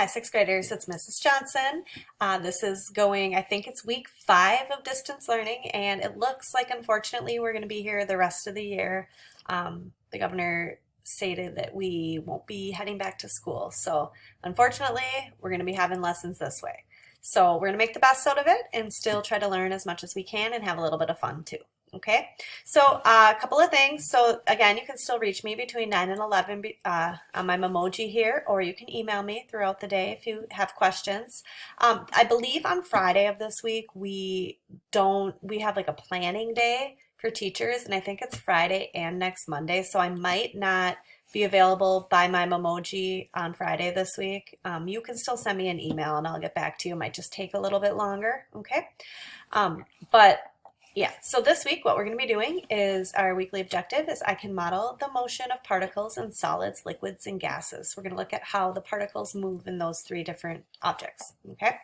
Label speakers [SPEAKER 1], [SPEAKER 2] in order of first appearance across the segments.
[SPEAKER 1] Hi, sixth graders, it's Mrs. Johnson. This is going, I think it's week 5 of distance learning, and it looks like unfortunately we're going to be here the rest of the year. The governor stated that we won't be heading back to school, so unfortunately we're going to be having lessons this way. So we're going to make the best out of it and still try to learn as much as we can and have a little bit of fun too. Okay, so a couple of things. So again, you can still reach me between 9 and 11 on my Memoji here, or you can email me throughout the day if you have questions. I believe on Friday of this week we have like a planning day for teachers, and I think it's Friday and next Monday, so I might not be available by my Memoji on Friday this week. You can still send me an email and I'll get back to you. It might just take a little bit longer, okay? But yeah, so this week what we're going to be doing is our weekly objective is I can model the motion of particles in solids, liquids, and gases. We're going to look at how the particles move in those 3 different objects, okay?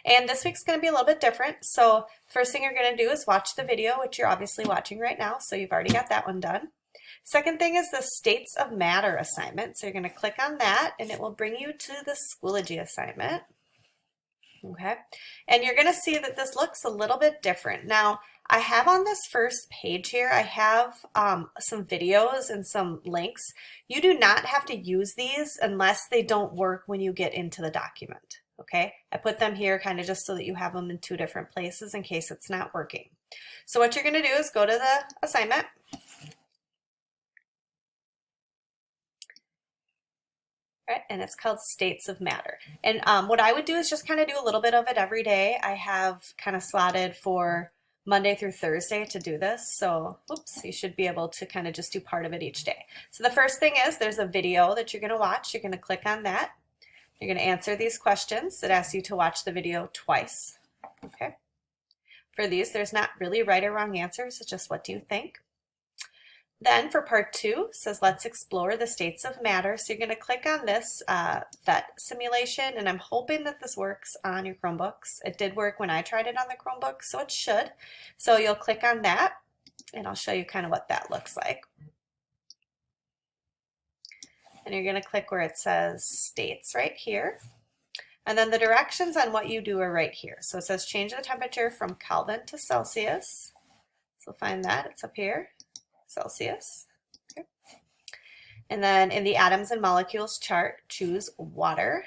[SPEAKER 1] And this week's going to be a little bit different. So first thing you're going to do is watch the video, which you're obviously watching right now, so you've already got that one done. Second thing is the states of matter assignment. So you're going to click on that and it will bring you to the Schoology assignment. Okay, and you're going to see that this looks a little bit different. Now, I have on this first page here, I have some videos and some links. You do not have to use these unless they don't work when you get into the document. Okay, I put them here kind of just so that you have them in 2 different places in case it's not working. So what you're going to do is go to the assignment. Right, and it's called States of Matter. And what I would do is just kind of do a little bit of it every day. I have kind of slotted for Monday through Thursday to do this. So, oops, you should be able to kind of just do part of it each day. So the first thing is there's a video that you're going to watch. You're going to click on that. You're going to answer these questions. It asks you to watch the video twice. Okay. For these, there's not really right or wrong answers. It's just what do you think? Then for part 2, it says let's explore the states of matter. So you're going to click on this PhET simulation, and I'm hoping that this works on your Chromebooks. It did work when I tried it on the Chromebook, so it should. So you'll click on that, and I'll show you kind of what that looks like. And you're going to click where it says states right here. And then the directions on what you do are right here. So it says change the temperature from Kelvin to Celsius. So find that, it's up here. Celsius. Okay. And then in the atoms and molecules chart, choose water.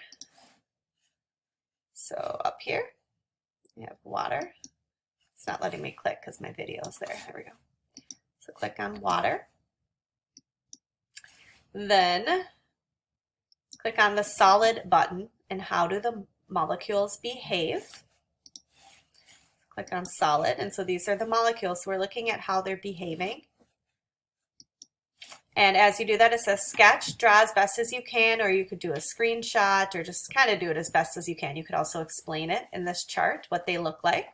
[SPEAKER 1] So up here, we have water. It's not letting me click because my video is there. There we go. So click on water. Then click on the solid button and how do the molecules behave. Click on solid, and so these are the molecules. So we're looking at how they're behaving. And as you do that, it says sketch, draw as best as you can, or you could do a screenshot or just kind of do it as best as you can. You could also explain it in this chart, what they look like.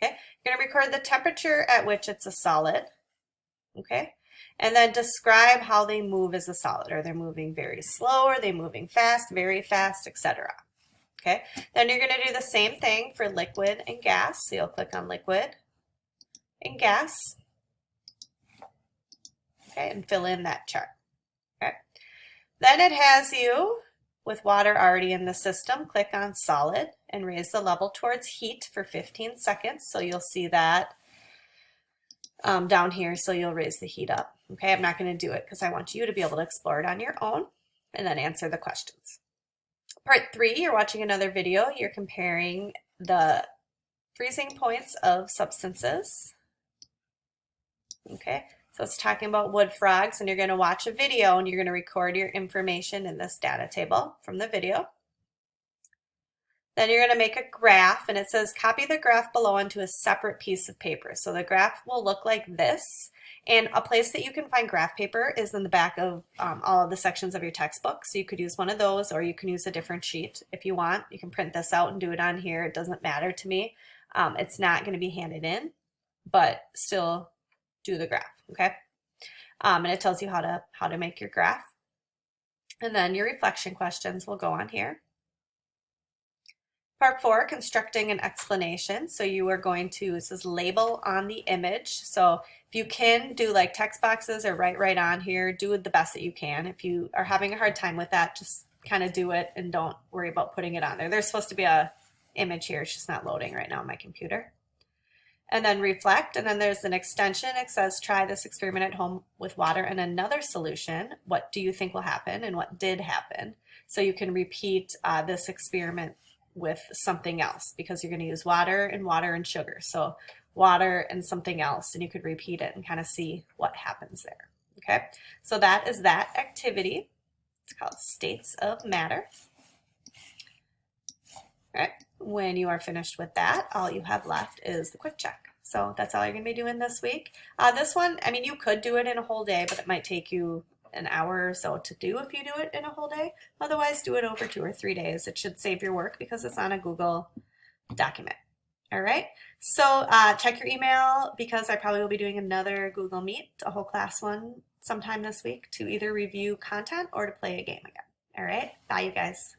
[SPEAKER 1] Okay, you're going to record the temperature at which it's a solid. Okay, and then describe how they move as a solid. Are they moving very slow? Are they moving fast, very fast, etc.? Okay, then you're going to do the same thing for liquid and gas. So you'll click on liquid and gas. Okay, and fill in that chart. Okay. Then it has you with water already in the system. Click on solid and raise the level towards heat for 15 seconds. So you'll see that down here. So you'll raise the heat up. Okay, I'm not going to do it because I want you to be able to explore it on your own and then answer the questions. Part 3, you're watching another video. You're comparing the freezing points of substances. Okay. So it's talking about wood frogs, and you're going to watch a video and you're going to record your information in this data table from the video. Then you're going to make a graph, and it says copy the graph below onto a separate piece of paper. So the graph will look like this, and a place that you can find graph paper is in the back of all of the sections of your textbook. So you could use one of those, or you can use a different sheet if you want. You can print this out and do it on here. It doesn't matter to me. It's not going to be handed in, but still do the graph, okay? And it tells you how to make your graph. And then your reflection questions will go on here. Part 4, constructing an explanation. So you are going to, it says label on the image. So if you can do like text boxes or write right on here, do the best that you can. If you are having a hard time with that, just kind of do it and don't worry about putting it on there. There's supposed to be a image here. It's just not loading right now on my computer. And then reflect, and then there's an extension. It says try this experiment at home with water and another solution. What do you think will happen and what did happen? So you can repeat this experiment with something else because you're going to use water and sugar. So water and something else, and you could repeat it and kind of see what happens there. Okay, so that is that activity. It's called States of Matter. All right. When you are finished with that, all you have left is the quick check. So that's all you're going to be doing this week. This one, I mean, you could do it in a whole day, but it might take you an hour or so to do if you do it in a whole day. Otherwise, do it over 2 or 3 days. It should save your work because it's on a Google document. All right. So check your email because I probably will be doing another Google Meet, a whole class one sometime this week to either review content or to play a game again. All right. Bye, you guys.